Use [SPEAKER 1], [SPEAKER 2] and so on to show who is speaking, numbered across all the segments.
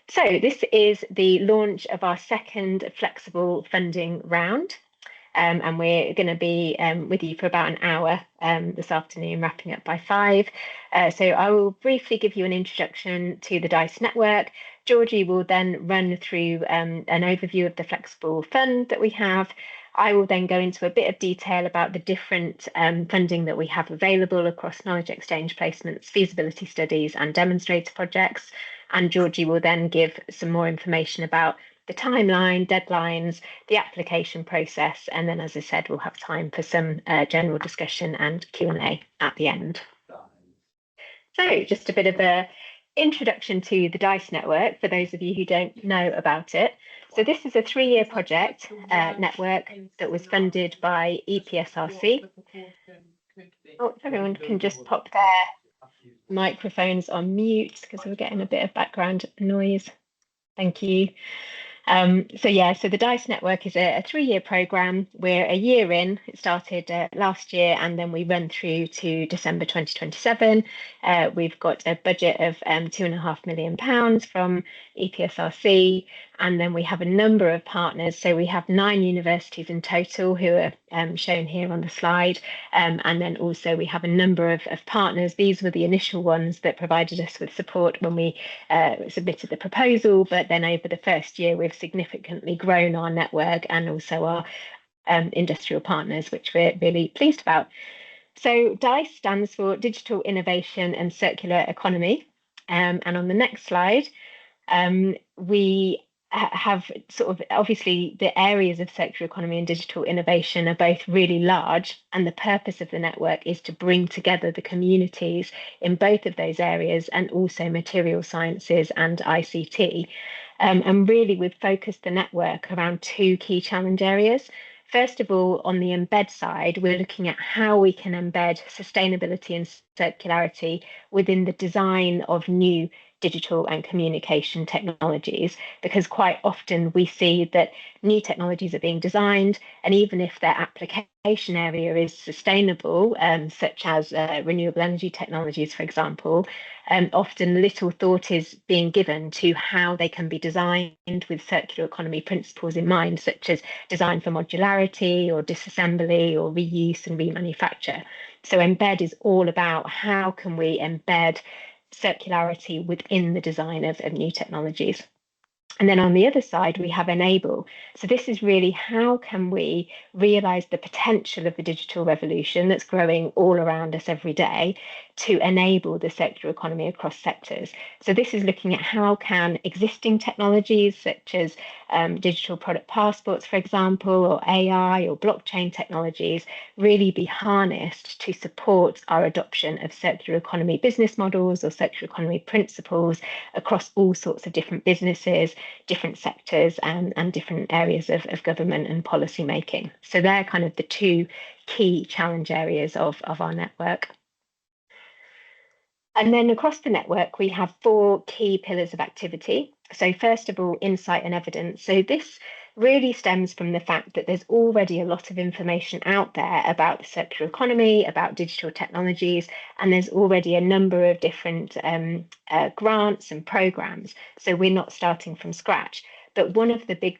[SPEAKER 1] So this is the launch of our second flexible funding round. And we're going to be with you for about an hour this afternoon, wrapping up by 5. So I will briefly give you an introduction to the DICE network. Georgie will then run through an overview of the flexible fund that we have. I will then go into a bit of detail about the different funding that we have available across knowledge exchange placements, feasibility studies, and demonstrator projects. And Georgie will then give some more information about the timeline, deadlines, the application process, and then, as I said, we'll have time for some general discussion and Q&A at the end. So just a bit of an introduction to the DICE network for those of you who don't know about it. So this is a 3-year project network that was funded by EPSRC. Oh, if everyone can just pop their microphones on mute because we're getting a bit of background noise. Thank you. So the DICE network is a 3-year program. We're a year in. It started last year, and then we run through to December 2027. We've got a budget of £2.5 million from EPSRC, and then we have a number of partners. So we have 9 universities in total who are shown here on the slide, and then also we have a number of partners. These were the initial ones that provided us with support when we submitted the proposal, but then over the first year we've significantly grown our network and also our industrial partners, which we're really pleased about. So DICE stands for Digital Innovation and Circular Economy. And on the next slide, we have sort of obviously the areas of circular economy and digital innovation are both really large, and the purpose of the network is to bring together the communities in both of those areas and also material sciences and ICT. And really we've focused the network around 2 key challenge areas. First of all, on the embed side, we're looking at how we can embed sustainability and circularity within the design of new digital and communication technologies, because quite often we see that new technologies are being designed, and even if their application area is sustainable, such as renewable energy technologies, for example, often little thought is being given to how they can be designed with circular economy principles in mind, such as design for modularity or disassembly or reuse and remanufacture. So embed is all about how can we embed circularity within the design of new technologies. And then on the other side, we have enable. So this is really how can we realize the potential of the digital revolution that's growing all around us every day to enable the circular economy across sectors. So this is looking at how can existing technologies such as digital product passports, for example, or AI or blockchain technologies really be harnessed to support our adoption of circular economy business models or circular economy principles across all sorts of different businesses, different sectors, and different areas of government and policy making. So they're kind of the 2 key challenge areas of our network. And then across the network, we have 4 key pillars of activity. So first of all, insight and evidence. So this really stems from the fact that there's already a lot of information out there about the circular economy, about digital technologies, and there's already a number of different grants and programs. So we're not starting from scratch. But one of the big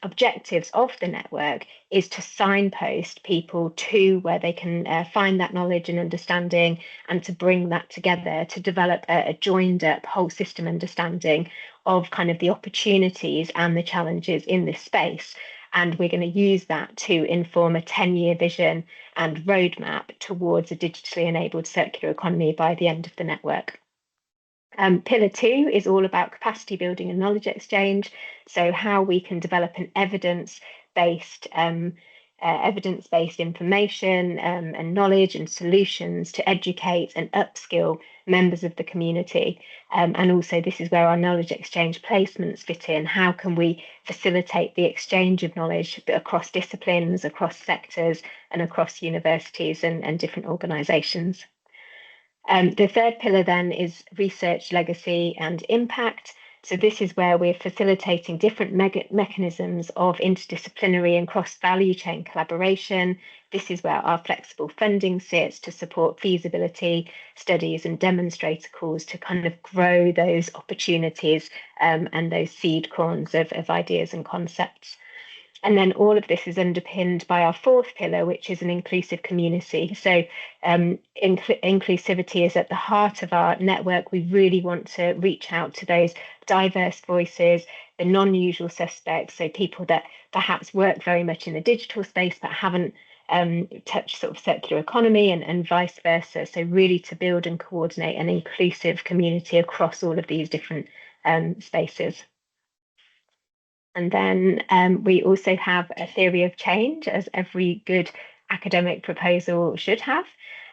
[SPEAKER 1] objectives of the network is to signpost people to where they can find that knowledge and understanding, and to bring that together to develop a joined up whole system understanding of kind of the opportunities and the challenges in this space. And we're going to use that to inform a 10-year vision and roadmap towards a digitally enabled circular economy by the end of the network. Pillar 2 is all about capacity building and knowledge exchange. So how we can develop an evidence-based information and knowledge and solutions to educate and upskill members of the community. And also this is where our knowledge exchange placements fit in. How can we facilitate the exchange of knowledge across disciplines, across sectors, and across universities and different organisations? The third pillar then is research, legacy, and impact. So this is where we're facilitating different mechanisms of interdisciplinary and cross-value chain collaboration. This is where our flexible funding sits to support feasibility studies and demonstrator calls to kind of grow those opportunities and those seed corns of ideas and concepts. And then all of this is underpinned by our fourth pillar, which is an inclusive community. So inclusivity is at the heart of our network. We really want to reach out to those diverse voices, the non-usual suspects, so people that perhaps work very much in the digital space but haven't touched sort of circular economy and vice versa. So really to build and coordinate an inclusive community across all of these different spaces. And then we also have a theory of change, as every good academic proposal should have.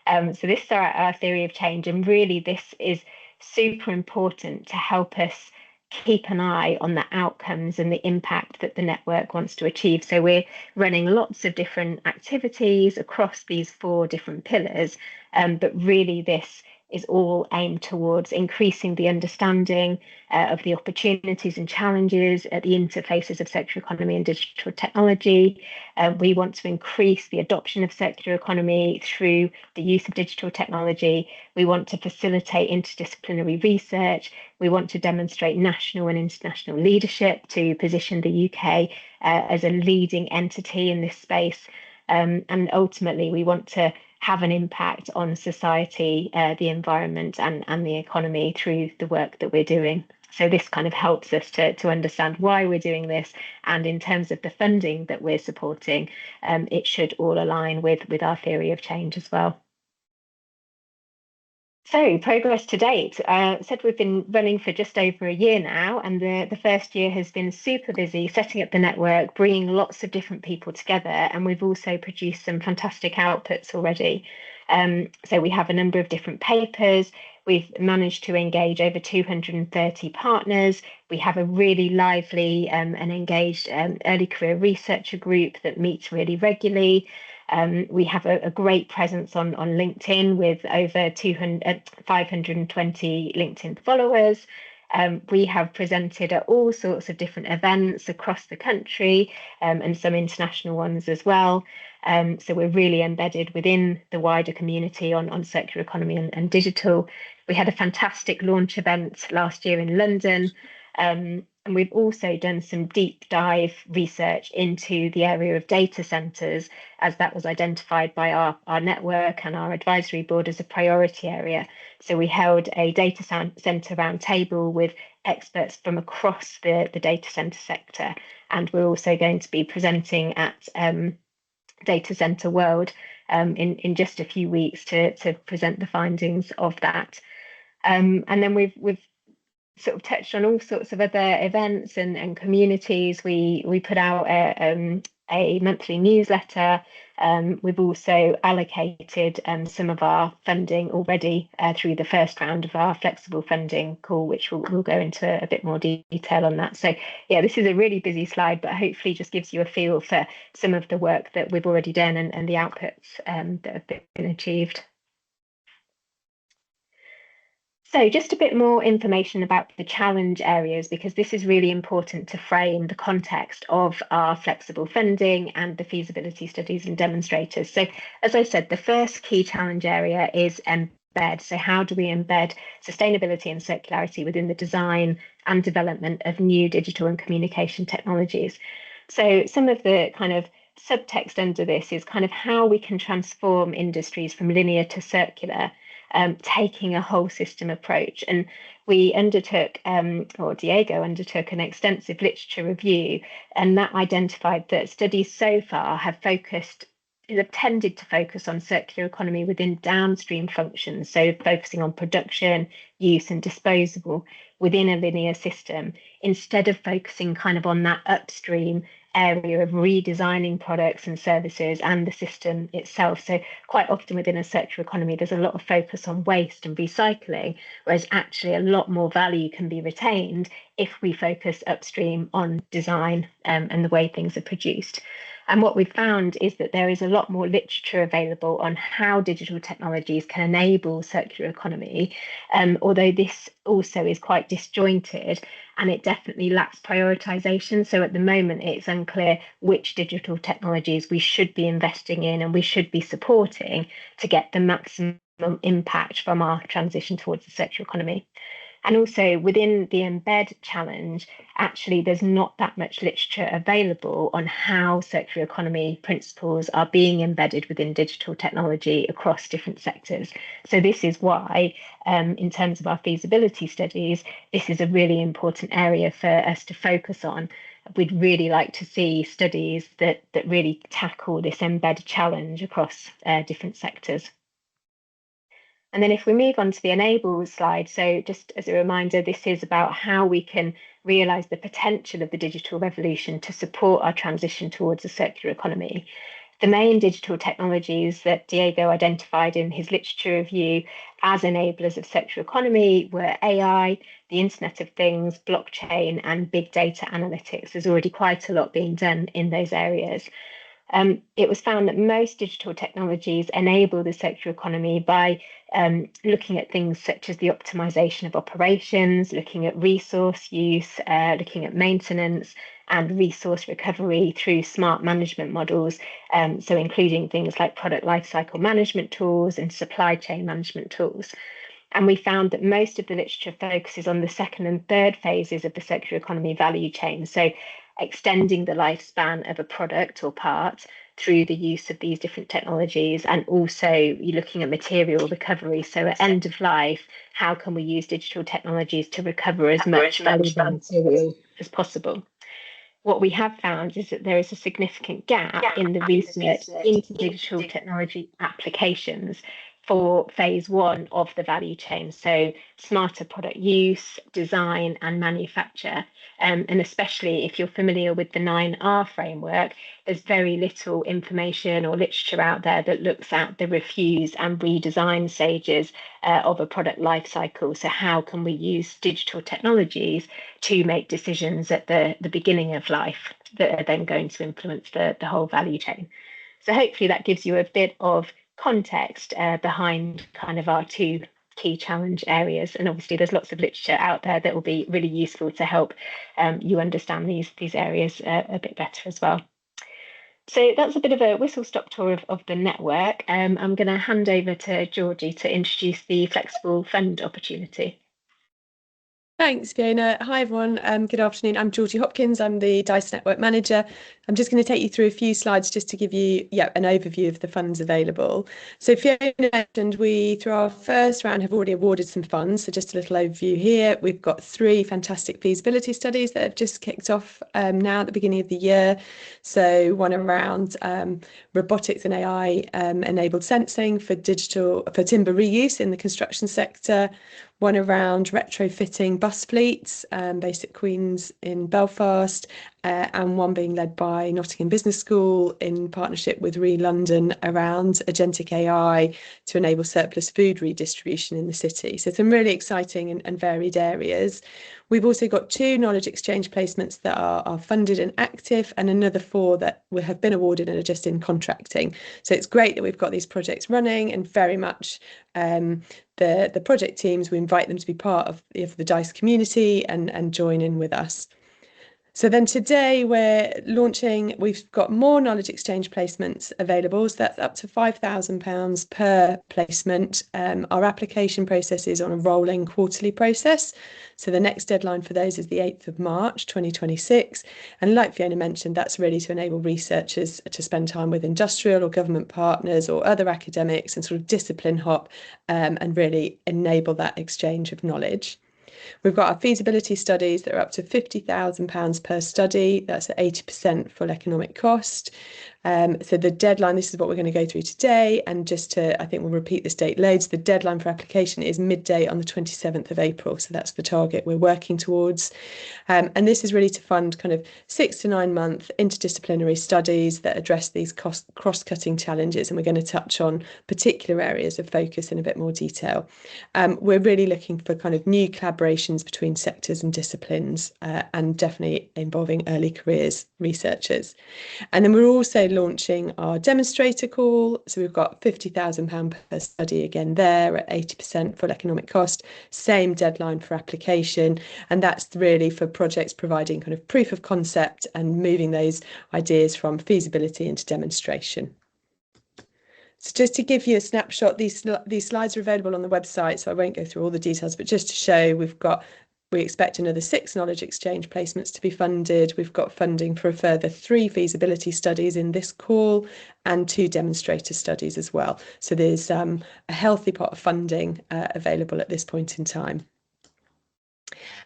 [SPEAKER 1] So this is our theory of change, and really this is super important to help us keep an eye on the outcomes and the impact that the network wants to achieve. So we're running lots of different activities across these four different pillars, but really this is all aimed towards increasing the understanding of the opportunities and challenges at the interfaces of circular economy and digital technology. We want to increase the adoption of circular economy through the use of digital technology. We want to facilitate interdisciplinary research. We want to demonstrate national and international leadership to position the UK as a leading entity in this space. And ultimately, we want to have an impact on society, the environment, and the economy through the work that we're doing. So this kind of helps us to understand why we're doing this. And in terms of the funding that we're supporting, it should all align with our theory of change as well. So progress to date. Said we've been running for just over a year now, and the first year has been super busy setting up the network, bringing lots of different people together, and we've also produced some fantastic outputs already. So we have a number of different papers. We've managed to engage over 230 partners. We have a really lively and engaged early career researcher group that meets really regularly. We have a great presence on LinkedIn with over 520 LinkedIn followers. We have presented at all sorts of different events across the country and some international ones as well. So we're really embedded within the wider community on circular economy and digital. We had a fantastic launch event last year in London. And we've also done some deep dive research into the area of data centres, as that was identified by our network and our advisory board as a priority area. So we held a data centre roundtable with experts from across the data centre sector. And we're also going to be presenting at Data Centre World in just a few weeks to present the findings of that. And then we've sort of touched on all sorts of other events and communities. We put out a monthly newsletter. We've also allocated some of our funding already through the first round of our flexible funding call, which we'll go into a bit more detail on that. So yeah, this is a really busy slide, but hopefully just gives you a feel for some of the work that we've already done and the outputs that have been achieved. So just a bit more information about the challenge areas, because this is really important to frame the context of our flexible funding and the feasibility studies and demonstrators. So as I said, the first key challenge area is embed. So how do we embed sustainability and circularity within the design and development of new digital and communication technologies? So some of the kind of subtext under this is kind of how we can transform industries from linear to circular, taking a whole system approach. And we undertook, or Diego undertook, an extensive literature review, and that identified that studies so far have tended to focus on circular economy within downstream functions, so focusing on production, use, and disposal within a linear system, instead of focusing kind of on that upstream area of redesigning products and services and the system itself. So quite often within a circular economy, there's a lot of focus on waste and recycling, whereas actually a lot more value can be retained if we focus upstream on design and the way things are produced. And what we've found is that there is a lot more literature available on how digital technologies can enable circular economy, although this also is quite disjointed and it definitely lacks prioritization. So at the moment, it's unclear which digital technologies we should be investing in and we should be supporting to get the maximum impact from our transition towards the circular economy. And also within the embed challenge, actually, there's not that much literature available on how circular economy principles are being embedded within digital technology across different sectors. So this is why, in terms of our feasibility studies, this is a really important area for us to focus on. We'd really like to see studies that really tackle this embed challenge across different sectors. And then if we move on to the enable slide, so just as a reminder, this is about how we can realise the potential of the digital revolution to support our transition towards a circular economy. The main digital technologies that Diego identified in his literature review as enablers of circular economy were AI, the Internet of Things, blockchain, and big data analytics. There's already quite a lot being done in those areas. It was found that most digital technologies enable the circular economy by looking at things such as the optimization of operations, looking at resource use, looking at maintenance and resource recovery through smart management models, so including things like product lifecycle management tools and supply chain management tools. And we found that most of the literature focuses on the second and third phases of the circular economy value chain. So extending the lifespan of a product or part through the use of these different technologies, and also you're looking at material recovery. So at end of life, how can we use digital technologies to recover as much valuable material as possible? What we have found is that there is a significant gap in the research into digital technology applications for phase one of the value chain. So smarter product use, design, and manufacture. And especially if you're familiar with the 9R framework, there's very little information or literature out there that looks at the refuse and redesign stages of a product life cycle. So how can we use digital technologies to make decisions at the beginning of life that are then going to influence the whole value chain? So hopefully that gives you a bit of context behind kind of our two key challenge areas. And obviously there's lots of literature out there that will be really useful to help you understand these areas a bit better as well. So that's a bit of a whistle-stop tour of the network. I'm going to hand over to Georgie to introduce the flexible fund opportunity.
[SPEAKER 2] Thanks, Fiona. Hi, everyone. Good afternoon. I'm Georgie Hopkins. I'm the DICE Network Manager. I'm just going to take you through a few slides just to give you an overview of the funds available. So Fiona mentioned we, through our first round, have already awarded some funds. So just a little overview here. We've got 3 fantastic feasibility studies that have just kicked off now at the beginning of the year. So one around robotics and AI enabled sensing for timber reuse in the construction sector. One around retrofitting bus fleets based at Queen's in Belfast, and one being led by Nottingham Business School in partnership with London around agentic AI to enable surplus food redistribution in the city. So some really exciting and varied areas. We've also got 2 knowledge exchange placements that are funded and active, and another 4 that have been awarded and are just in contracting. So it's great that we've got these projects running, and very much the project teams, we invite them to be part of the DICE community and join in with us. So then today we've got more knowledge exchange placements available. So that's up to £5,000 per placement. Our application process is on a rolling quarterly process. So the next deadline for those is the 8th of March, 2026. And like Fiona mentioned, that's really to enable researchers to spend time with industrial or government partners or other academics and sort of discipline hop and really enable that exchange of knowledge. We've got our feasibility studies that are up to £50,000 per study. That's at 80% full economic cost. So the deadline, this is what we're going to go through today, and I think we'll repeat this date loads. The deadline for application is midday on the 27th of April. So that's the target we're working towards. And this is really to fund kind of 6 to 9 month interdisciplinary studies that address these cross-cutting challenges. And we're going to touch on particular areas of focus in a bit more detail. We're really looking for kind of new collaborations between sectors and disciplines, and definitely involving early careers researchers. And then we're also launching our demonstrator call. So we've got £50,000 per study again there at 80% full economic cost, same deadline for application. And that's really for projects providing kind of proof of concept and moving those ideas from feasibility into demonstration. So just to give you a snapshot, these slides are available on the website, so I won't go through all the details, but just to show we expect another 6 knowledge exchange placements to be funded. We've got funding for a further 3 feasibility studies in this call and 2 demonstrator studies as well. So there's a healthy pot of funding available at this point in time.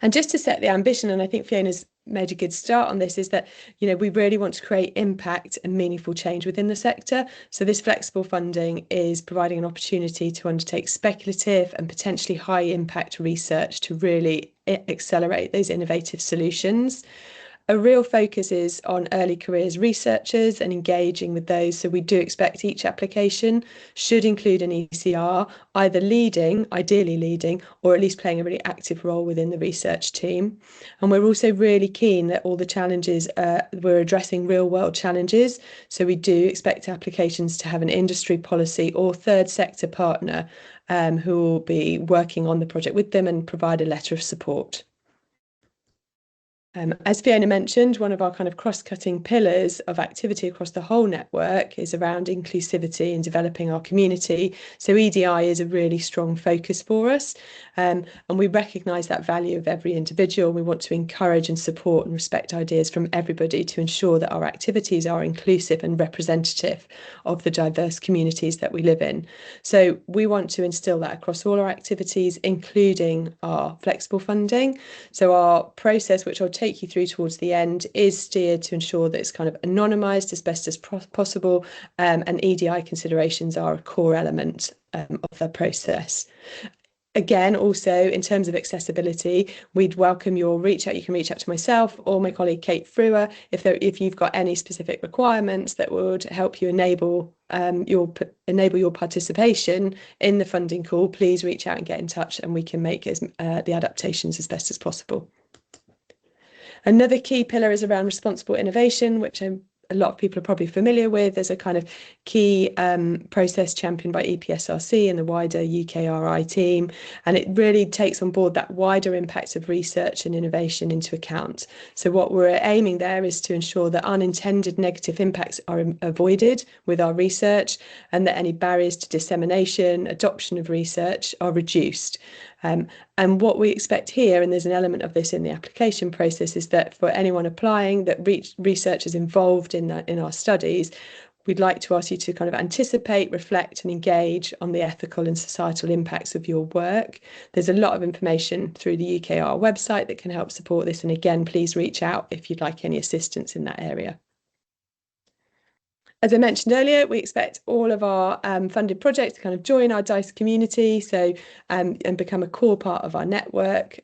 [SPEAKER 2] And just to set the ambition, and I think Fiona's made a good start on this, is that, you know, we really want to create impact and meaningful change within the sector. So this flexible funding is providing an opportunity to undertake speculative and potentially high impact research to really accelerate those innovative solutions. A real focus is on early careers researchers and engaging with those. So we do expect each application should include an ECR, either ideally leading, or at least playing a really active role within the research team. And we're also really keen that all the challenges, we're addressing real world challenges. So we do expect applications to have an industry policy or third sector partner who will be working on the project with them and provide a letter of support. As Fiona mentioned, one of our kind of cross-cutting pillars of activity across the whole network is around inclusivity and developing our community. So EDI is a really strong focus for us, and we recognise that value of every individual. We want to encourage and support and respect ideas from everybody to ensure that our activities are inclusive and representative of the diverse communities that we live in. So we want to instil that across all our activities, including our flexible funding. So our process, which I'll take you through towards the end, is steered to ensure that it's kind of anonymised as best as possible, and EDI considerations are a core element of the process. Again, also in terms of accessibility, we'd welcome your reach out. You can reach out to myself or my colleague Kate Frewer if you've got any specific requirements that would help you enable your participation in the funding call. Please reach out and get in touch, and we can make the adaptations as best as possible. Another key pillar is around responsible innovation, which a lot of people are probably familiar with. There's a kind of key process championed by EPSRC and the wider UKRI team, and it really takes on board that wider impact of research and innovation into account. So what we're aiming there is to ensure that unintended negative impacts are avoided with our research, and that any barriers to dissemination, adoption of research are reduced. And what we expect here, and there's an element of this in the application process, is that for anyone applying, that researchers involved in our studies, we'd like to ask you to kind of anticipate, reflect and engage on the ethical and societal impacts of your work. There's a lot of information through the UKR website that can help support this. And again, please reach out if you'd like any assistance in that area. As I mentioned earlier, we expect all of our funded projects to kind of join our DICE community, so and become a core part of our network.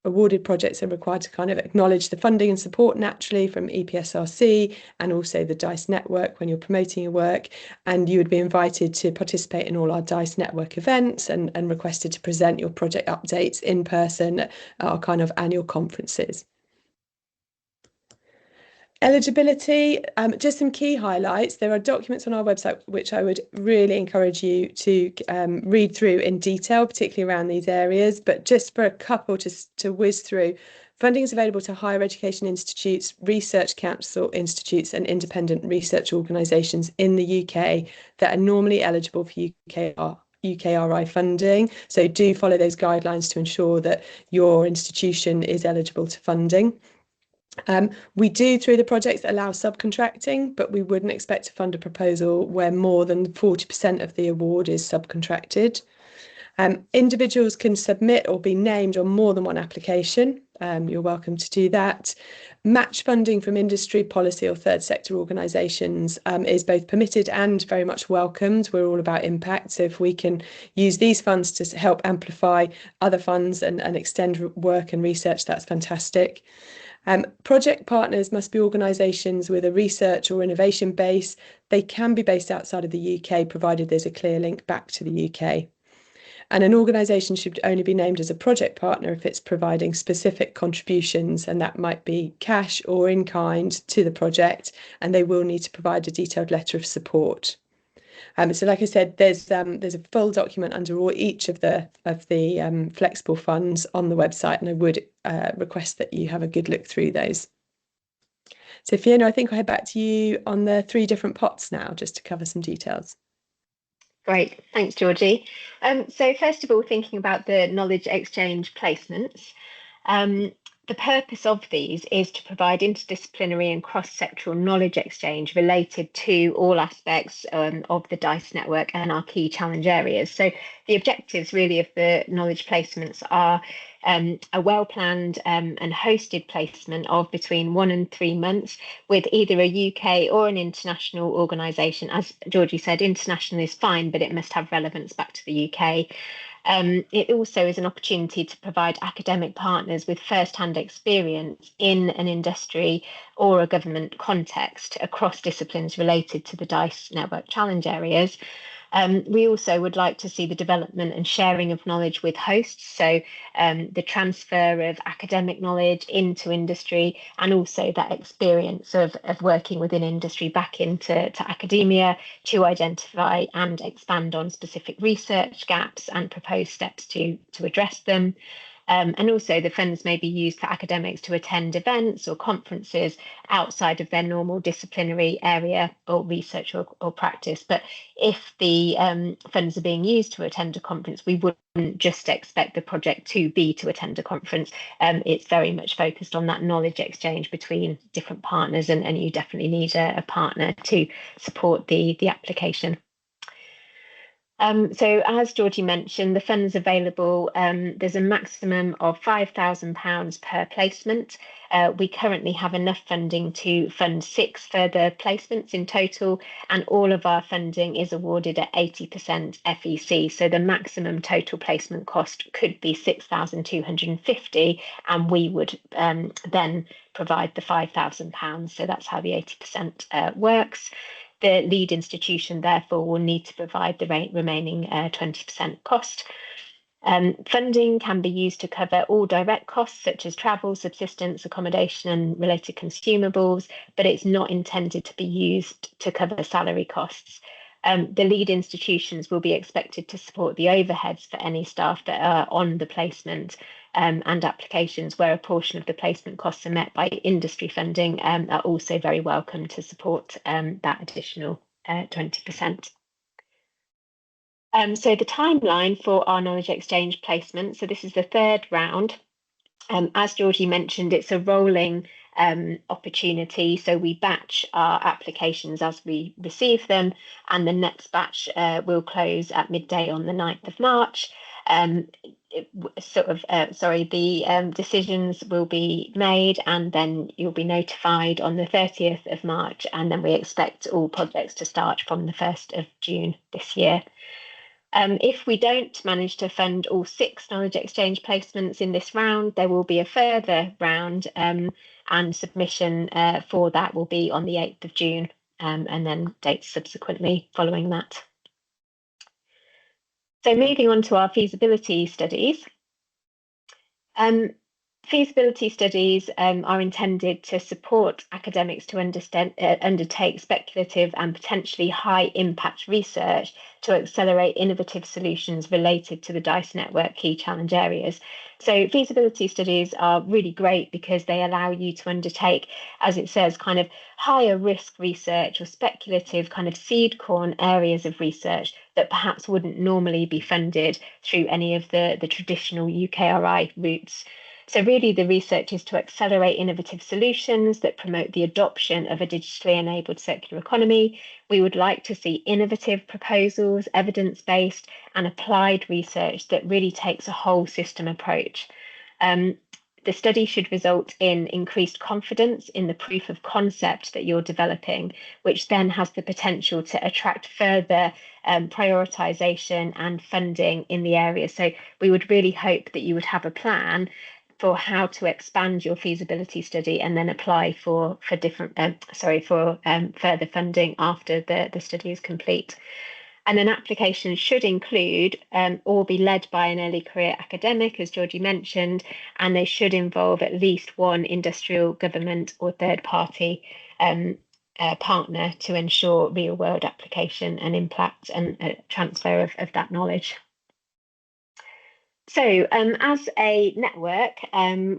[SPEAKER 2] Awarded projects are required to kind of acknowledge the funding and support naturally from EPSRC and also the DICE network when you're promoting your work. And you would be invited to participate in all our DICE network events and requested to present your project updates in person at our kind of annual conferences. Eligibility, just some key highlights. There are documents on our website which I would really encourage you to read through in detail, particularly around these areas. But just for a couple to whiz through, funding is available to higher education institutes, research council institutes and independent research organisations in the UK that are normally eligible for UKRI funding. So do follow those guidelines to ensure that your institution is eligible to funding. We do, through the projects, allow subcontracting, but we wouldn't expect to fund a proposal where more than 40% of the award is subcontracted. Individuals can submit or be named on more than one application, you're welcome to do that. Match funding from industry, policy or third sector organisations is both permitted and very much welcomed. We're all about impact. So if we can use these funds to help amplify other funds and extend work and research, that's fantastic. Project partners must be organisations with a research or innovation base. They can be based outside of the UK, provided there's a clear link back to the UK. And an organisation should only be named as a project partner if it's providing specific contributions, and that might be cash or in kind to the project, and they will need to provide a detailed letter of support. So like I said, there's a full document under each of the flexible funds on the website, and I would request that you have a good look through those. So Fiona, I think I'll head back to you on the 3 different pots now, just to cover some details.
[SPEAKER 1] Great, thanks, Georgie. So first of all, thinking about the knowledge exchange placements, the purpose of these is to provide interdisciplinary and cross-sectoral knowledge exchange related to all aspects of the DICE network and our key challenge areas. So the objectives really of the knowledge placements are a well-planned and hosted placement of between 1 and 3 months with either a UK or an international organisation. As Georgie said, international is fine, but it must have relevance back to the UK. It also is an opportunity to provide academic partners with first-hand experience in an industry or a government context across disciplines related to the DICE network challenge areas. We also would like to see the development and sharing of knowledge with hosts, so the transfer of academic knowledge into industry, and also that experience of working within industry back into academia to identify and expand on specific research gaps and propose steps to address them. And also the funds may be used for academics to attend events or conferences outside of their normal disciplinary area or research or practice. But if the funds are being used to attend a conference, we wouldn't just expect the project to be to attend a conference. It's very much focused on that knowledge exchange between different partners, and you definitely need a partner to support the application. So as Georgie mentioned, the funds available, there's a maximum of £5,000 per placement. We currently have enough funding to fund 6 further placements in total, and all of our funding is awarded at 80% FEC. So the maximum total placement cost could be £6,250, and we would then provide the £5,000. So that's how the 80% works. The lead institution, therefore, will need to provide the remaining 20% cost. Funding can be used to cover all direct costs, such as travel, subsistence, accommodation, and related consumables, but it's not intended to be used to cover salary costs. The lead institutions will be expected to support the overheads for any staff that are on the placement, and applications where a portion of the placement costs are met by industry funding are also very welcome to support that additional 20%. So the timeline for our knowledge exchange placement, so this is the 3rd round. As Georgie mentioned, it's a rolling opportunity, so we batch our applications as we receive them, and the next batch will close at midday on the 9th of March. The decisions will be made, and then you'll be notified on the 30th of March, and then we expect all projects to start from the 1st of June this year. If we don't manage to fund all 6 knowledge exchange placements in this round, there will be a further round, and submission for that will be on the 8th of June, and then dates subsequently following that. So moving on to our feasibility studies. Feasibility studies are intended to support academics to undertake speculative and potentially high impact research to accelerate innovative solutions related to the DICE network key challenge areas. So feasibility studies are really great because they allow you to undertake, as it says, kind of higher risk research or speculative kind of seed corn areas of research that perhaps wouldn't normally be funded through any of the traditional UKRI routes. So really the research is to accelerate innovative solutions that promote the adoption of a digitally enabled circular economy. We would like to see innovative proposals, evidence-based and applied research that really takes a whole system approach. the study should result in increased confidence in the proof of concept that you're developing, which then has the potential to attract further prioritization and funding in the area. So we would really hope that you would have a plan for how to expand your feasibility study and then apply for further funding after the study is complete. And an application should include or be led by an early career academic, as Georgie mentioned, and they should involve at least one industrial, government, or third party partner to ensure real world application and impact and transfer of that knowledge. So as a network,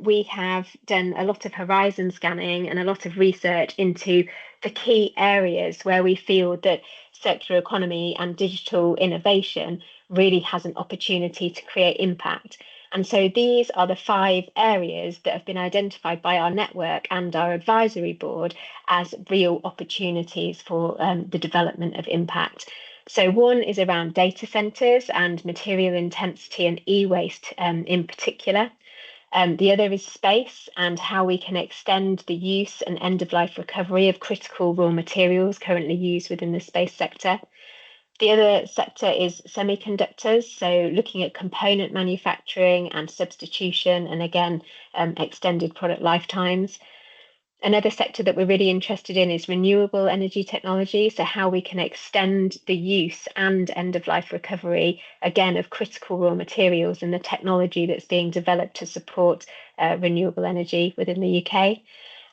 [SPEAKER 1] we have done a lot of horizon scanning and a lot of research into the key areas where we feel that circular economy and digital innovation really has an opportunity to create impact. And so these are the 5 areas that have been identified by our network and our advisory board as real opportunities for the development of impact. So one is around data centres and material intensity and e-waste in particular. The other is space and how we can extend the use and end-of-life recovery of critical raw materials currently used within the space sector. The other sector is semiconductors, so looking at component manufacturing and substitution, and again, extended product lifetimes. Another sector that we're really interested in is renewable energy technology, so how we can extend the use and end-of-life recovery, again, of critical raw materials and the technology that's being developed to support renewable energy within the UK.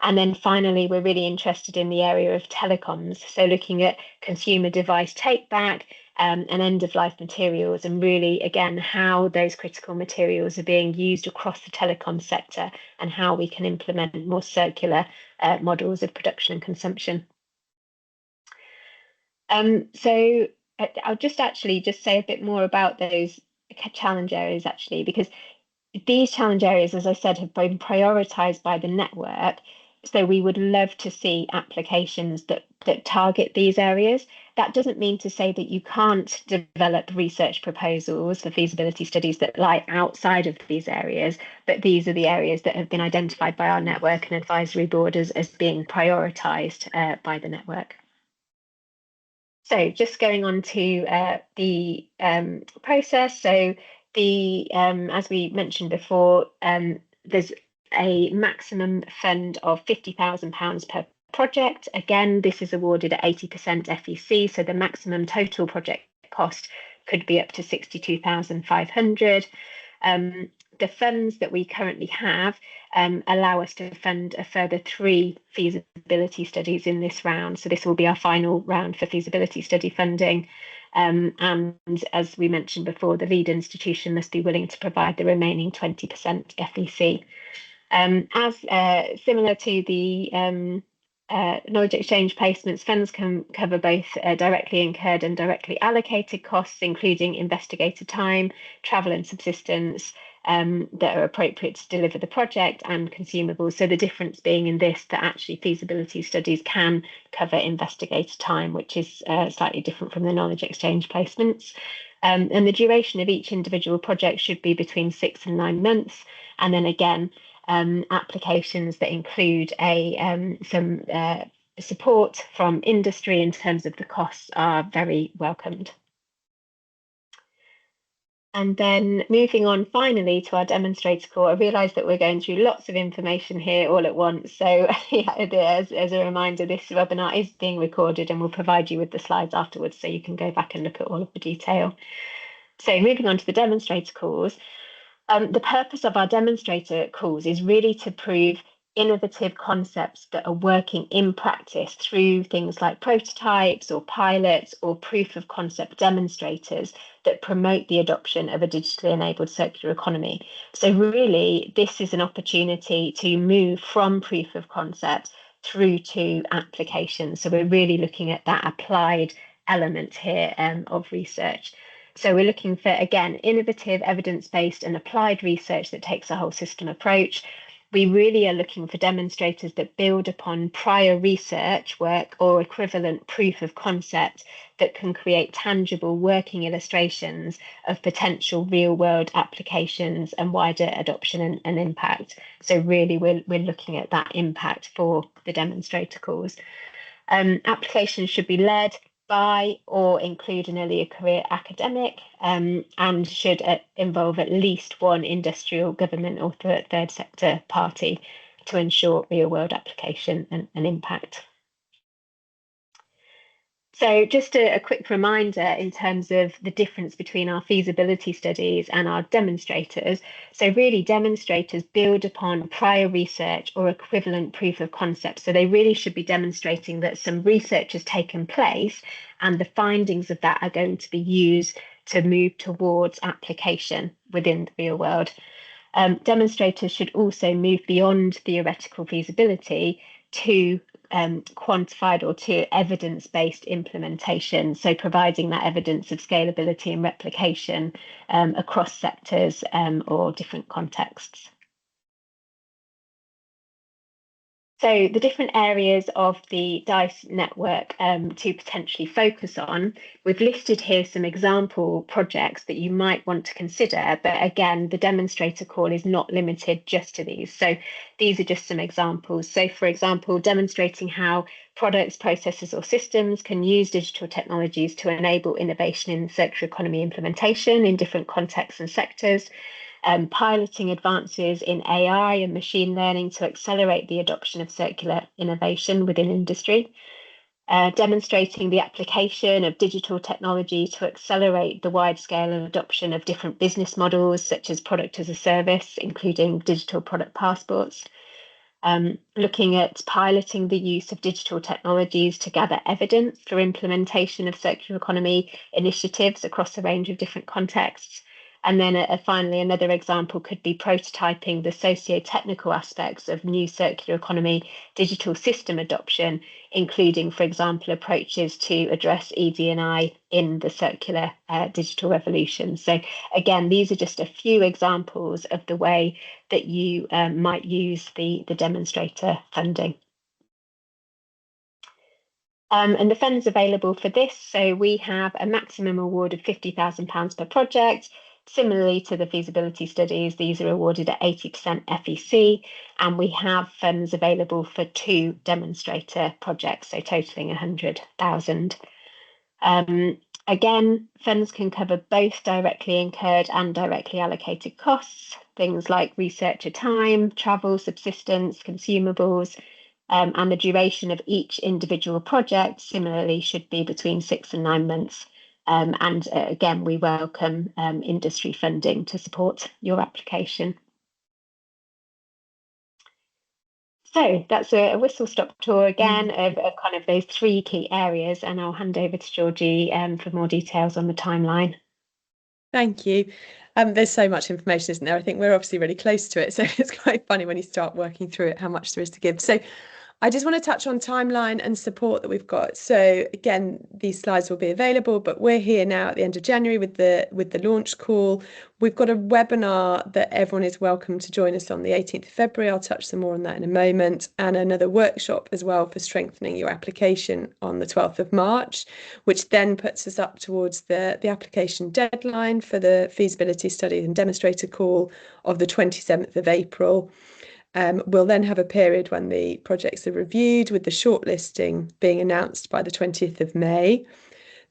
[SPEAKER 1] And then finally, we're really interested in the area of telecoms, so looking at consumer device take-back and end-of-life materials, and really, again, how those critical materials are being used across the telecom sector and how we can implement more circular models of production and consumption. So I'll just say a bit more about those challenge areas, actually, because these challenge areas, as I said, have been prioritised by the network. So we would love to see applications that target these areas. That doesn't mean to say that you can't develop research proposals for feasibility studies that lie outside of these areas, but these are the areas that have been identified by our network and advisory board as being prioritised by the network. So just going on to the process. So as we mentioned before, there's a maximum fund of £50,000 per project. Again, this is awarded at 80% FEC, so the maximum total project cost could be up to 62,500. The funds that we currently have allow us to fund a further 3 feasibility studies in this round. So this will be our final round for feasibility study funding. And as we mentioned before, the lead institution must be willing to provide the remaining 20% FEC. As similar to the knowledge exchange placements, funds can cover both directly incurred and directly allocated costs, including investigator time, travel and subsistence that are appropriate to deliver the project, and consumables. So the difference being in this that actually feasibility studies can cover investigator time, which is slightly different from the knowledge exchange placements. And the duration of each individual project should be between 6 and 9 months. And then again, applications that include some support from industry in terms of the costs are very welcomed. And then moving on finally to our demonstrator call, I realise that we're going through lots of information here all at once. So yeah, as a reminder, this webinar is being recorded and we'll provide you with the slides afterwards so you can go back and look at all of the detail. So moving on to the demonstrator calls. The purpose of our demonstrator calls is really to prove innovative concepts that are working in practice through things like prototypes or pilots or proof of concept demonstrators that promote the adoption of a digitally enabled circular economy. So really, this is an opportunity to move from proof of concept through to application. So we're really looking at that applied element here of research. So we're looking for, again, innovative, evidence-based and applied research that takes a whole system approach. we really are looking for demonstrators that build upon prior research work or equivalent proof of concept that can create tangible working illustrations of potential real-world applications and wider adoption and impact. So really, we're looking at that impact for the demonstrator calls. Applications should be led by or include an earlier career academic, and should involve at least one industrial, government or third sector party to ensure real world application and impact. So just a quick reminder in terms of the difference between our feasibility studies and our demonstrators. So really demonstrators build upon prior research or equivalent proof of concept. So they really should be demonstrating that some research has taken place and the findings of that are going to be used to move towards application within the real world. Demonstrators should also move beyond theoretical feasibility to quantified or to evidence-based implementation, so providing that evidence of scalability and replication across sectors or different contexts. So the different areas of the DICE network to potentially focus on, we've listed here some example projects that you might want to consider, but again, the demonstrator call is not limited just to these. So these are just some examples. So for example, demonstrating how products, processes or systems can use digital technologies to enable innovation in circular economy implementation in different contexts and sectors. Piloting advances in AI and machine learning to accelerate the adoption of circular innovation within industry, demonstrating the application of digital technology to accelerate the wide-scale adoption of different business models, such as product as a service, including digital product passports, looking at piloting the use of digital technologies to gather evidence for implementation of circular economy initiatives across a range of different contexts. And then finally, another example could be prototyping the socio-technical aspects of new circular economy digital system adoption, including, for example, approaches to address ED&I in the circular digital revolution. So again, these are just a few examples of the way that you might use the demonstrator funding. And the funds available for this, so we have a maximum award of £50,000 per project. Similarly to the feasibility studies, these are awarded at 80% FEC, and we have funds available for 2 demonstrator projects, so totaling 100,000. Again, funds can cover both directly incurred and directly allocated costs, things like researcher time, travel, subsistence, consumables, and the duration of each individual project similarly should be between 6 and 9 months. And again, we welcome industry funding to support your application. So that's a whistle-stop tour again of kind of those 3 key areas, and I'll hand over to Georgie for more details on the timeline.
[SPEAKER 2] Thank you. There's so much information, isn't there? I think we're obviously really close to it, so it's quite funny when you start working through it, how much there is to give. So I just want to touch on timeline and support that we've got. So again, these slides will be available, but we're here now at the end of January with the launch call. We've got a webinar that everyone is welcome to join us on the 18th of February. I'll touch some more on that in a moment, and another workshop as well for strengthening your application on the 12th of March, which then puts us up towards the application deadline for the feasibility study and demonstrator call of the 27th of April. We'll then have a period when the projects are reviewed, with the shortlisting being announced by the 20th of May.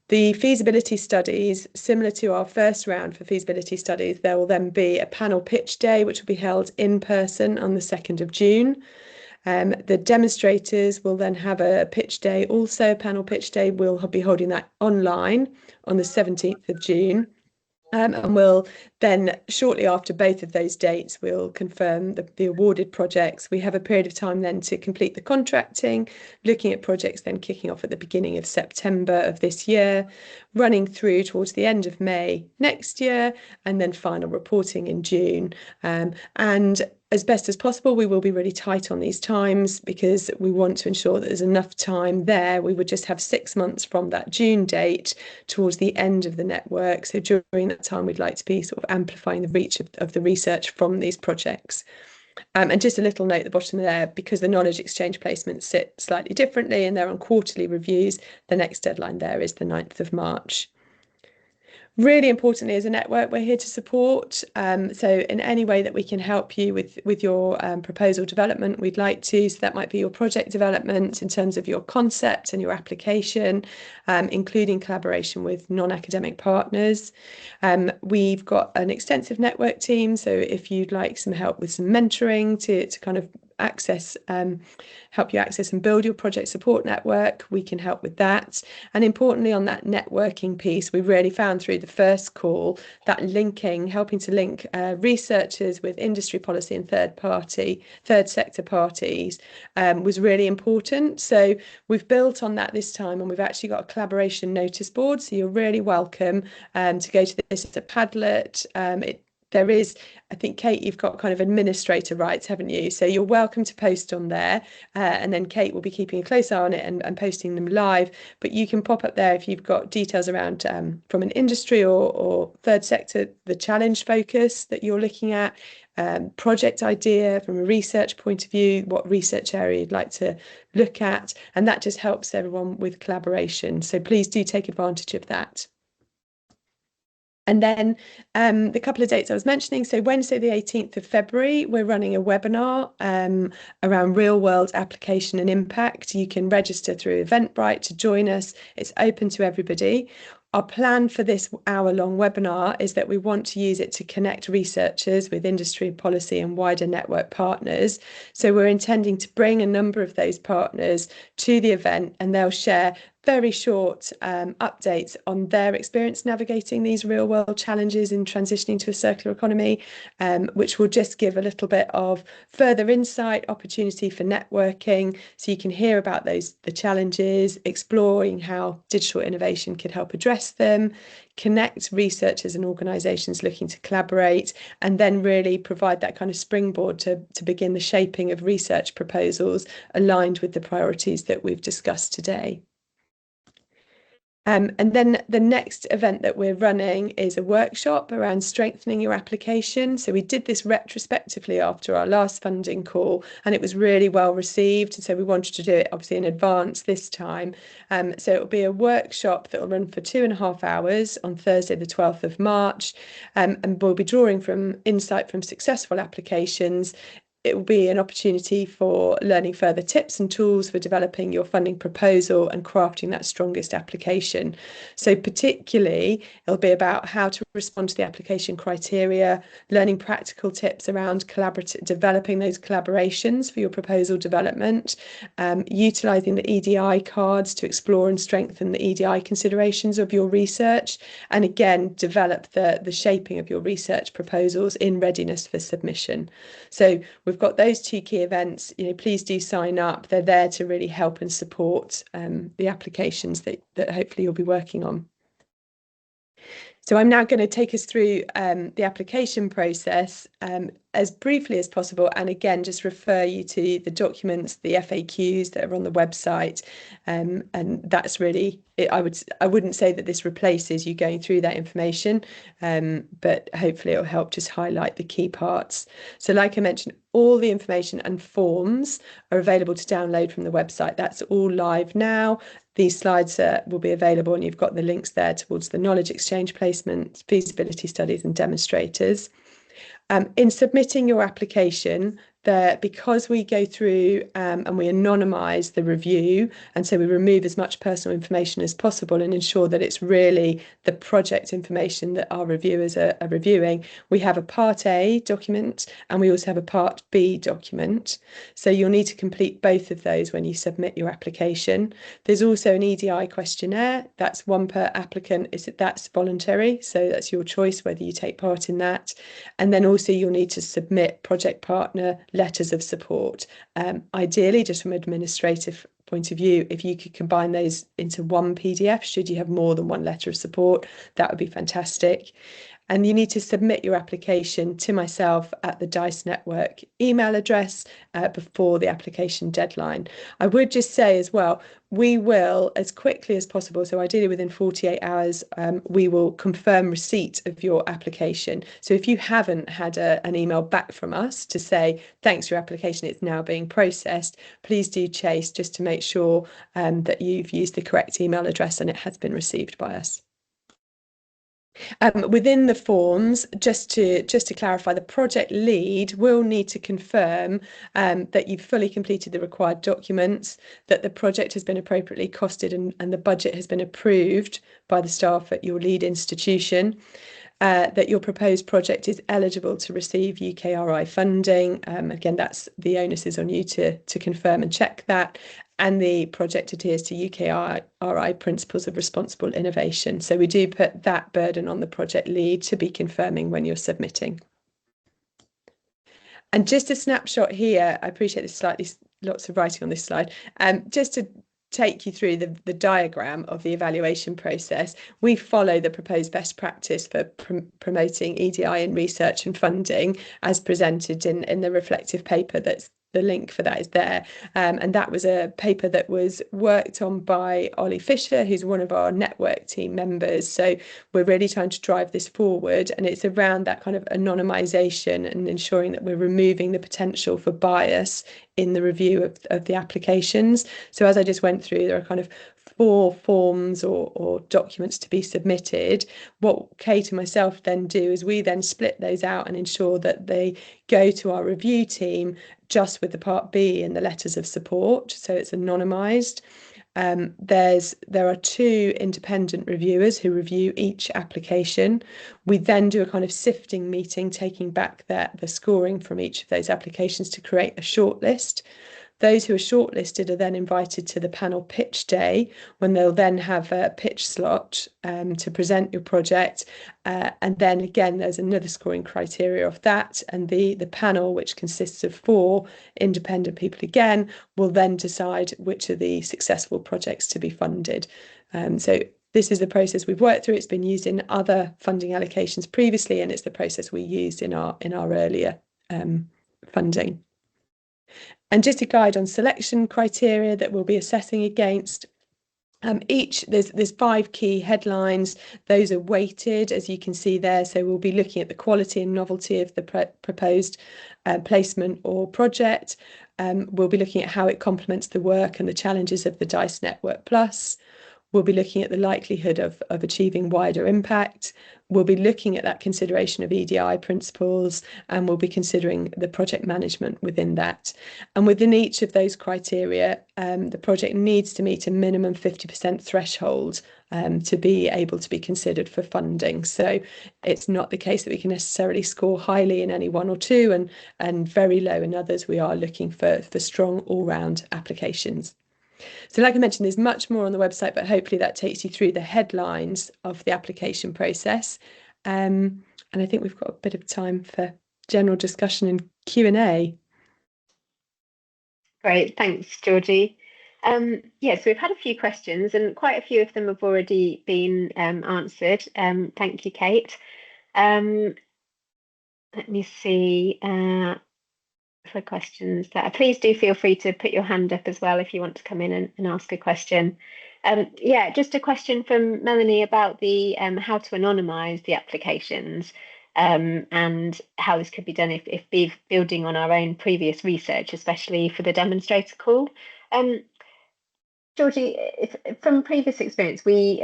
[SPEAKER 2] The feasibility studies, similar to our first round for feasibility studies, there will then be a panel pitch day, which will be held in person on the 2nd of June. The demonstrators will then have a pitch day, also a panel pitch day. We'll be holding that online on the 17th of June. And we'll then, shortly after both of those dates, we'll confirm the awarded projects. We have a period of time then to complete the contracting, looking at projects then kicking off at the beginning of September of this year, running through towards the end of May next year, and then final reporting in June. And as best as possible, we will be really tight on these times because we want to ensure that there's enough time there. We would just have 6 months from that June date towards the end of the network. So during that time, we'd like to be sort of amplifying the reach of the research from these projects. And just a little note at the bottom there, because the knowledge exchange placements sit slightly differently and they're on quarterly reviews, the next deadline there is the 9th of March. Really importantly, as a network, we're here to support. So in any way that we can help you with your proposal development, we'd like to. So that might be your project development in terms of your concept and your application, including collaboration with non-academic partners. We've got an extensive network team. So if you'd like some help with some mentoring to kind of help you access and build your project support network, we can help with that. And importantly, on that networking piece, we really found through the first call that helping to link researchers with industry policy and third sector parties was really important. So we've built on that this time, and we've actually got a collaboration notice board. So you're really welcome to go to this. It's a Padlet. There is, I think, Kate, you've got kind of administrator rights, haven't you? So you're welcome to post on there, and then Kate will be keeping a close eye on it and posting them live. But you can pop up there if you've got details around from an industry or third sector, the challenge focus that you're looking at, project idea from a research point of view, what research area you'd like to look at, and that just helps everyone with collaboration. So please do take advantage of that. And then the couple of dates I was mentioning, so Wednesday the 18th of February, we're running a webinar around real world application and impact. You can register through Eventbrite to join us. It's open to everybody. Our plan for this hour-long webinar is that we want to use it to connect researchers with industry policy and wider network partners. So we're intending to bring a number of those partners to the event, and they'll share very short updates on their experience navigating these real world challenges in transitioning to a circular economy, which will just give a little bit of further insight, opportunity for networking, so you can hear about the challenges, exploring how digital innovation could help address them, connect researchers and organisations looking to collaborate, and then really provide that kind of springboard to begin the shaping of research proposals aligned with the priorities that we've discussed today. And then the next event that we're running is a workshop around strengthening your application. So we did this retrospectively after our last funding call, and it was really well received. So we wanted to do it obviously in advance this time. So it'll be a workshop that will run for 2.5 hours on Thursday, the 12th of March. And we'll be drawing from insight from successful applications. It will be an opportunity for learning further tips and tools for developing your funding proposal and crafting that strongest application. So particularly, it'll be about how to respond to the application criteria, learning practical tips around developing those collaborations for your proposal development, utilising the EDI cards to explore and strengthen the EDI considerations of your research, and again, develop the shaping of your research proposals in readiness for submission. So we've got those two key events. Please do sign up. They're there to really help and support the applications that hopefully you'll be working on. So I'm now going to take us through the application process as briefly as possible, and again just refer you to the documents, the FAQs that are on the website, and that's really it. I wouldn't say that this replaces you going through that information, but hopefully it'll help just highlight the key parts. So like I mentioned, all the information and forms are available to download from the website. That's all live now. These slides will be available, and you've got the links there towards the knowledge exchange placements, feasibility studies and demonstrators. In submitting your application, because we go through and we anonymise the review, and so we remove as much personal information as possible and ensure that it's really the project information that our reviewers are reviewing, we have a Part A document and we also have a Part B document. So you'll need to complete both of those when you submit your application. There's also an EDI questionnaire. That's one per applicant. That's voluntary, so that's your choice whether you take part in that. And then also you'll need to submit project partner letters of support. Ideally, just from an administrative point of view, if you could combine those into one PDF, should you have more than one letter of support, that would be fantastic. and you need to submit your application to myself at the Dice Network email address before the application deadline. I would just say as well, we will, as quickly as possible, so ideally within 48 hours, we will confirm receipt of your application. So if you haven't had an email back from us to say, thanks for your application, it's now being processed, please do chase just to make sure that you've used the correct email address and it has been received by us. Within the forms, just to clarify, the project lead will need to confirm that you've fully completed the required documents, that the project has been appropriately costed and the budget has been approved by the staff at your lead institution, that your proposed project is eligible to receive UKRI funding. Again, that's the onus is on you to confirm and check that. And the project adheres to UKRI principles of responsible innovation. So we do put that burden on the project lead to be confirming when you're submitting. And just a snapshot here, I appreciate there's lots of writing on this slide, just to take you through the diagram of the evaluation process. We follow the proposed best practice for promoting EDI in research and funding as presented in the reflective paper. That's the link for that is there, and that was a paper that was worked on by Ollie Fisher, who's one of our network team members. So we're really trying to drive this forward, and it's around that kind of anonymisation and ensuring that we're removing the potential for bias in the review of the applications. So as I just went through, there are kind of 4 forms or documents to be submitted. What Kate and myself then do is we then split those out and ensure that they go to our review team just with the part B and the letters of support, so it's anonymised. There are 2 independent reviewers who review each application. We then do a kind of sifting meeting, taking back the scoring from each of those applications to create a shortlist. Those who are shortlisted are then invited to the panel pitch day, when they'll then have a pitch slot to present your project. And then again, there's another scoring criteria of that. And the panel, which consists of 4 independent people again, will then decide which are the successful projects to be funded. So this is the process we've worked through. It's been used in other funding allocations previously, and it's the process we used in our earlier funding. And just a guide on selection criteria that we'll be assessing against. There's 5 key headlines. Those are weighted, as you can see there. So we'll be looking at the quality and novelty of the proposed placement or project. We'll be looking at how it complements the work and the challenges of the DICE Network Plus. We'll be looking at the likelihood of achieving wider impact. We'll be looking at that consideration of EDI principles, and we'll be considering the project management within that. And within each of those criteria, the project needs to meet a minimum 50% threshold to be able to be considered for funding. So it's not the case that we can necessarily score highly in any 1 or 2 and very low in others. We are looking for strong all-round applications. So like I mentioned, there's much more on the website, but hopefully that takes you through the headlines of the application process. And I think we've got a bit of time for general discussion and Q&A.
[SPEAKER 1] Great, thanks, Georgie. So we've had a few questions and quite a few of them have already been answered. Thank you, Kate. Let me see. For questions there, please do feel free to put your hand up as well if you want to come in and ask a question. Just a question from Melanie about the how to anonymise the applications and how this could be done if building on our own previous research, especially for the demonstrator call. Georgie, from previous experience, we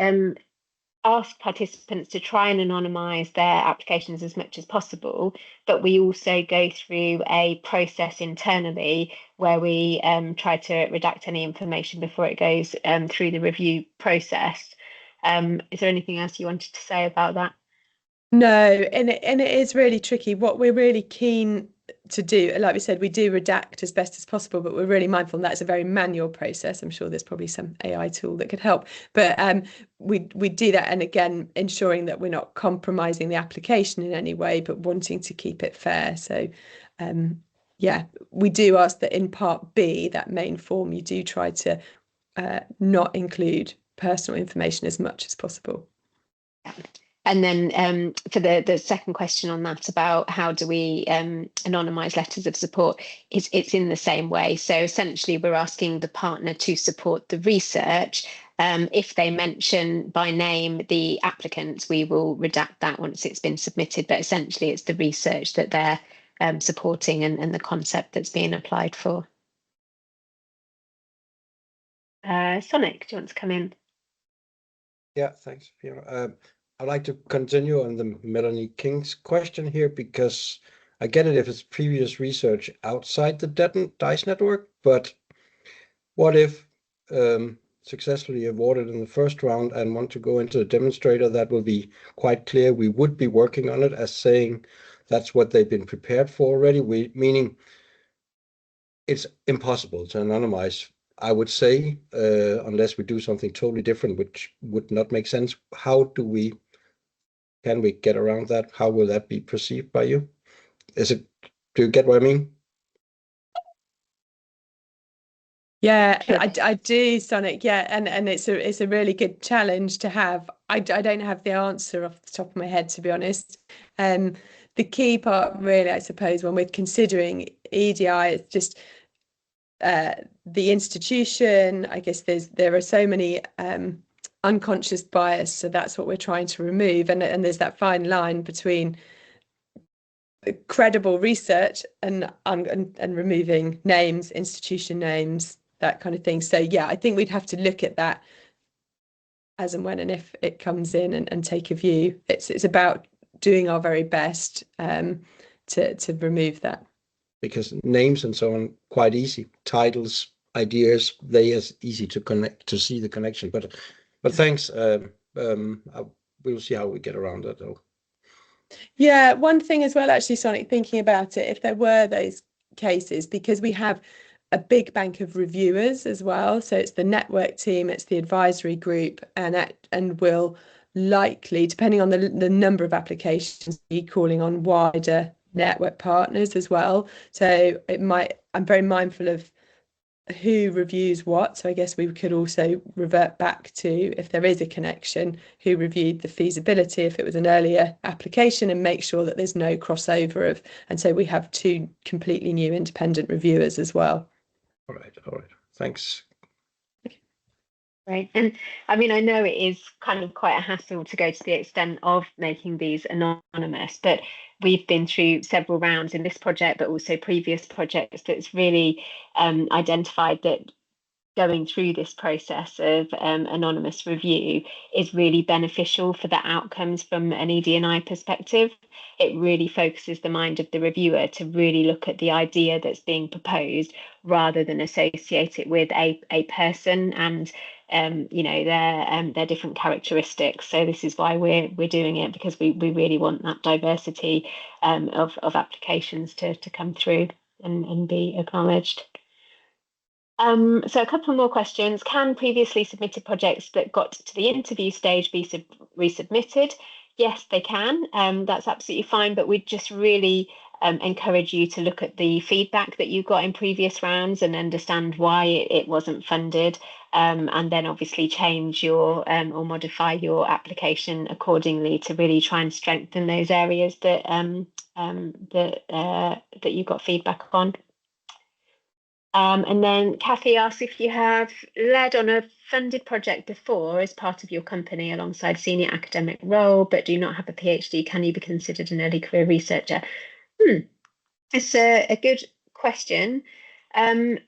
[SPEAKER 1] ask participants to try and anonymise their applications as much as possible, but we also go through a process internally where we try to redact any information before it goes through the review process. Is there anything else you wanted to say about that?
[SPEAKER 2] No, and it is really tricky. What we're really keen to do, like we said, we do redact as best as possible, but we're really mindful that's a very manual process. I'm sure there's probably some AI tool that could help, but we do that, and again, ensuring that we're not compromising the application in any way, but wanting to keep it fair. So we do ask that in part B, that main form, you do try to not include personal information as much as possible.
[SPEAKER 1] And then for the second question on that about how do we anonymise letters of support, it's in the same way. So essentially, we're asking the partner to support the research. If they mention by name the applicant, we will redact that once it's been submitted. But essentially, it's the research that they're supporting and the concept that's being applied for. Sonic, do you want to come in?
[SPEAKER 3] Yeah, thanks, Fiona. I'd like to continue on the Melanie King's question here, because I get it if it's previous research outside the DICE network, but what if successfully awarded in the first round and want to go into a demonstrator? That will be quite clear. We would be working on it as saying that's what they've been prepared for already, meaning it's impossible to anonymize, I would say, unless we do something totally different, which would not make sense. How can we get around that? How will that be perceived by you? Do you get what I mean?
[SPEAKER 2] Yeah, I do, Sonic. Yeah, and it's a really good challenge to have. I don't have the answer off the top of my head, to be honest. The key part, really, I suppose, when we're considering EDI, it's just the institution. I guess there are so many unconscious bias, so that's what we're trying to remove. And there's that fine line between credible research and removing names, institution names, that kind of thing. So yeah, I think we'd have to look at that as and when and if it comes in and take a view. It's about doing our very best to remove that. Because
[SPEAKER 3] names and so on, quite easy. Titles, ideas, they as easy to connect, to see the connection. But thanks. We'll see how we get around that, though.
[SPEAKER 2] Yeah, one thing as well, actually, Sonic, thinking about it, if there were those cases, because we have a big bank of reviewers as well, so it's the network team, it's the advisory group, and will likely, depending on the number of applications, be calling on wider network partners as well. So I'm very mindful of who reviews what. So I guess we could also revert back to, if there is a connection, who reviewed the feasibility if it was an earlier application, and make sure that there's no crossover and so we have two completely new independent reviewers as well.
[SPEAKER 3] All right. Thanks.
[SPEAKER 1] Right. And I mean, I know it is kind of quite a hassle to go to the extent of making these anonymous, but we've been through several rounds in this project, but also previous projects that's really identified that going through this process of anonymous review is really beneficial for the outcomes from an ED&I perspective. It really focuses the mind of the reviewer to really look at the idea that's being proposed rather than associate it with a person and their different characteristics. So this is why we're doing it, because we really want that diversity of applications to come through and be acknowledged. So a couple more questions. Can previously submitted projects that got to the interview stage be resubmitted? Yes, they can. That's absolutely fine, but we'd just really encourage you to look at the feedback that you got in previous rounds and understand why it wasn't funded, and then obviously change your or modify your application accordingly to really try and strengthen those areas that that you got feedback on. And then Kathy asks if you have led on a funded project before as part of your company alongside senior academic role, but do not have a PhD. Can you be considered an early career researcher? It's a good question. And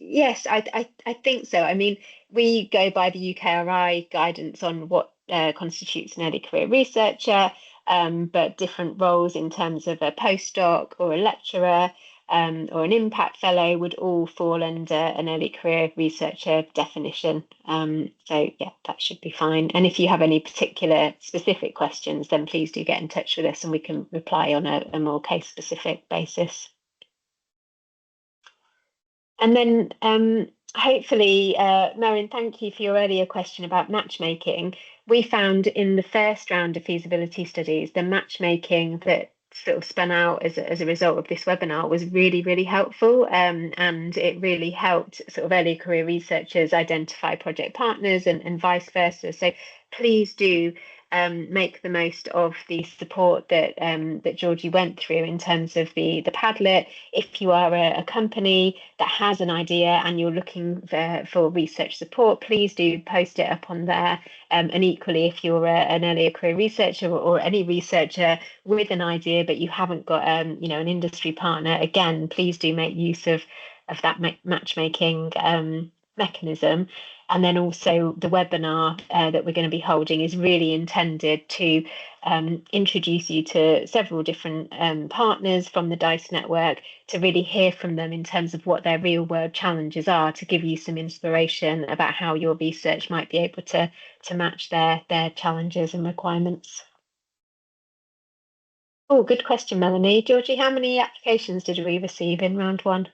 [SPEAKER 1] yes, I think so. I mean, we go by the UKRI guidance on what constitutes an early career researcher, but different roles in terms of a postdoc or a lecturer or an impact fellow would all fall under an early career researcher definition. So yeah, that should be fine. And if you have any particular specific questions, then please do get in touch with us and we can reply on a more case specific basis. And then hopefully, Marion, thank you for your earlier question about matchmaking. We found in the first round of feasibility studies, the matchmaking that sort of spun out as a result of this webinar was really, really helpful. And it really helped sort of early career researchers identify project partners and vice versa. So please do make the most of the support that that Georgie went through in terms of the Padlet. If you are a company that has an idea and you're looking for research support, please do post it up on there. And equally, if you're an earlier career researcher or any researcher with an idea but you haven't got you know, an industry partner, again, please do make use of that matchmaking mechanism. And then also the webinar that we're going to be holding is really intended to introduce you to several different partners from the DICE network, to really hear from them in terms of what their real world challenges are, to give you some inspiration about how your research might be able to match their challenges and requirements. Oh, good question, Melanie. Georgie, how many applications did we receive in round one?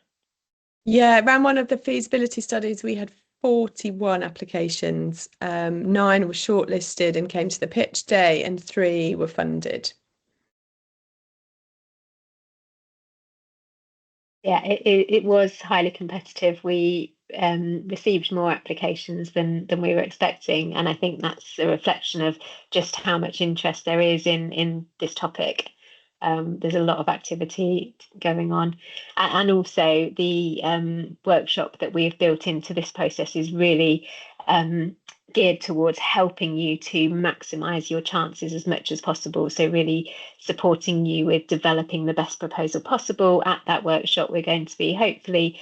[SPEAKER 2] Yeah, round one of the feasibility studies, we had 41 applications. 9 were shortlisted and came to the pitch day, and 3 were funded.
[SPEAKER 1] Yeah, it was highly competitive. We received more applications than we were expecting, and I think that's a reflection of just how much interest there is in this topic. There's a lot of activity going on, and also the workshop that we've built into this process is really geared towards helping you to maximize your chances as much as possible. So really supporting you with developing the best proposal possible. At that workshop, we're going to be hopefully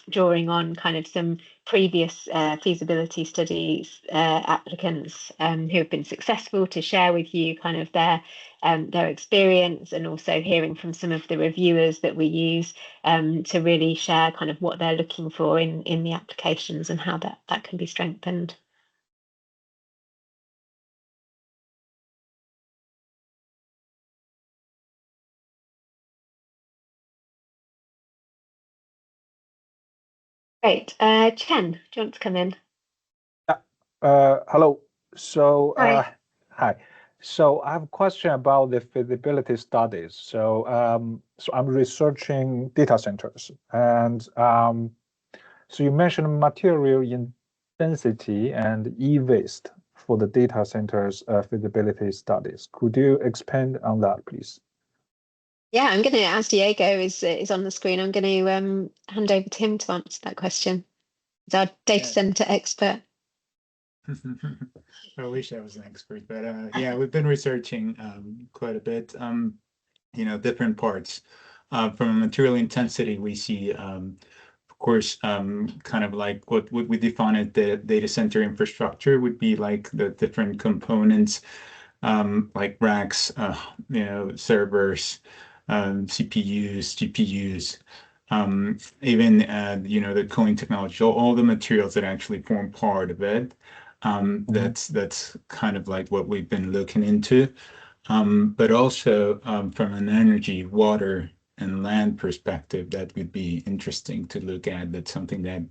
[SPEAKER 1] drawing on kind of some previous feasibility studies applicants who have been successful, to share with you kind of their experience, and also hearing from some of the reviewers that we use to really share kind of what they're looking for in the applications and how that can be strengthened. Great. Chen, do you want to come in?
[SPEAKER 4] Hello. So,
[SPEAKER 1] Hi.
[SPEAKER 4] hi. So I have a question about the feasibility studies. So, so I'm researching data centers, and so you mentioned material intensity and e-waste for the data centers feasibility studies. Could you expand on that, please?
[SPEAKER 1] Yeah, I'm going to, as Diego is on the screen, I'm going to hand over to him to answer that question. He's our data center expert.
[SPEAKER 5] I wish I was an expert, but yeah, we've been researching quite a bit. You know, different parts. From material intensity, we see, of course, kind of like what we define as the data center infrastructure would be like the different components, like racks, you know, servers, CPUs, GPUs, even you know, the cooling technology, all the materials that actually form part of it. That's kind of like what we've been looking into. But also from an energy, water, and land perspective, that would be interesting to look at. That's something that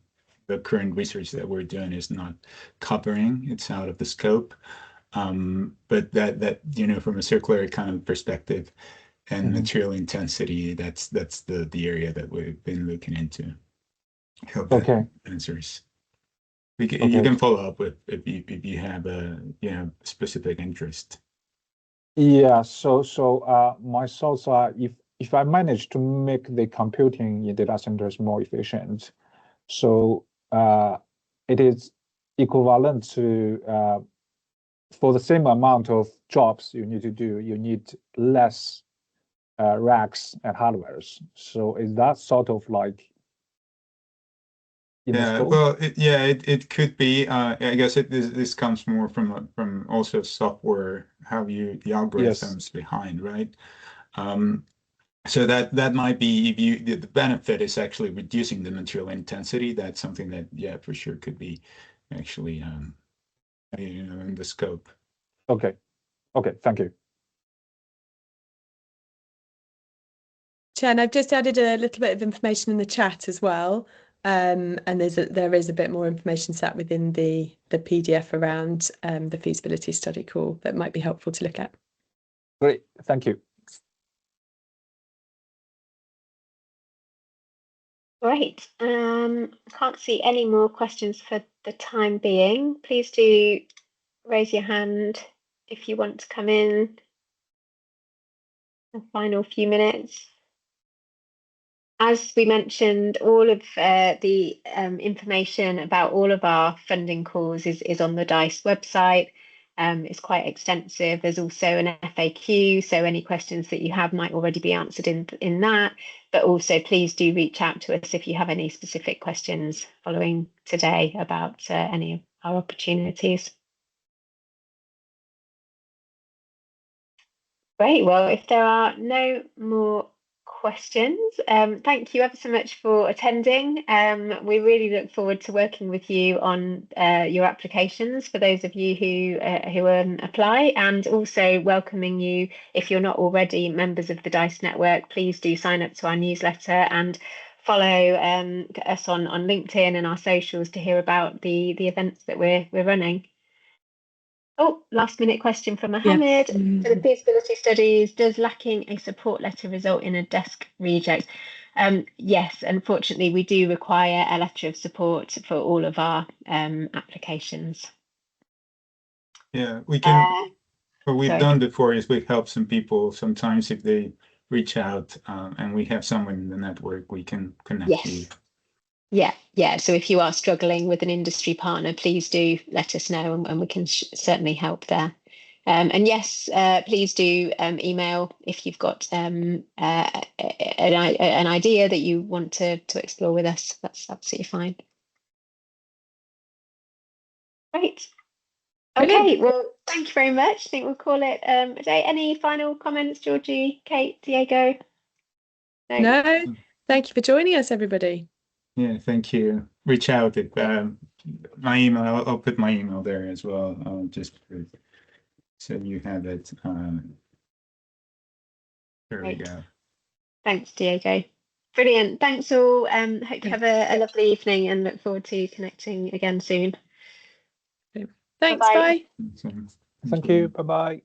[SPEAKER 5] the current research that we're doing is not covering. It's out of the scope. But that you know, from a circular kind of perspective and material intensity, that's the area that we've been looking into. I hope that answers. You can follow up with if you have a specific interest.
[SPEAKER 4] Yeah. So my thoughts are, if I manage to make the computing in data centers more efficient, so it is equivalent to for the same amount of jobs you need to do, you need less racks and hardwares. So is that sort of like
[SPEAKER 5] Yeah, well, it could be. I guess this comes more from also software, how the algorithms behind, right? So that might be, if the benefit is actually reducing the material intensity. That's something that for sure could be actually you know, in the scope.
[SPEAKER 4] Okay, thank you.
[SPEAKER 2] Chen, I've just added a little bit of information in the chat as well. And there is a bit more information sat within the PDF around the feasibility study call that might be helpful to look at.
[SPEAKER 4] Great, thank you.
[SPEAKER 1] Great. Can't see any more questions for the time being. Please do raise your hand if you want to come in. The final few minutes. As we mentioned, all of the information about all of our funding calls is on the DICE website. It's quite extensive. There's also an FAQ, so any questions that you have might already be answered in that. But also, please do reach out to us if you have any specific questions following today about any of our opportunities. Great. Well, if there are no more questions, thank you ever so much for attending. We really look forward to working with you on your applications for those of you who apply, and also welcoming you if you're not already members of the DICE network. Please do sign up to our newsletter and follow us on LinkedIn and our socials to hear about the events that we're running. Oh, last minute question from Mohammed. For the feasibility studies, does lacking a support letter result in a desk reject? Yes, unfortunately, we do require a letter of support for all of our applications.
[SPEAKER 5] Yeah, we can. What we've done before is we've helped some people sometimes if they reach out and we have someone in the network, we can connect you.
[SPEAKER 1] Yeah. So if you are struggling with an industry partner, please do let us know and we can certainly help there. And yes, please do email if you've got an idea that you want to explore with us. That's absolutely fine. Great. Okay, well, thank you very much. I think we'll call it a day. Any final comments, Georgie, Kate, Diego?
[SPEAKER 2] No, thank you for joining us, everybody.
[SPEAKER 5] Yeah, thank you. Reach out if my email. I'll put my email there as well. Just so you have it. There we go.
[SPEAKER 1] Thanks, Diego. Brilliant. Thanks all. Hope you have a lovely evening and look forward to connecting again soon.
[SPEAKER 2] Thanks. Bye.
[SPEAKER 4] Thank you. Bye-bye.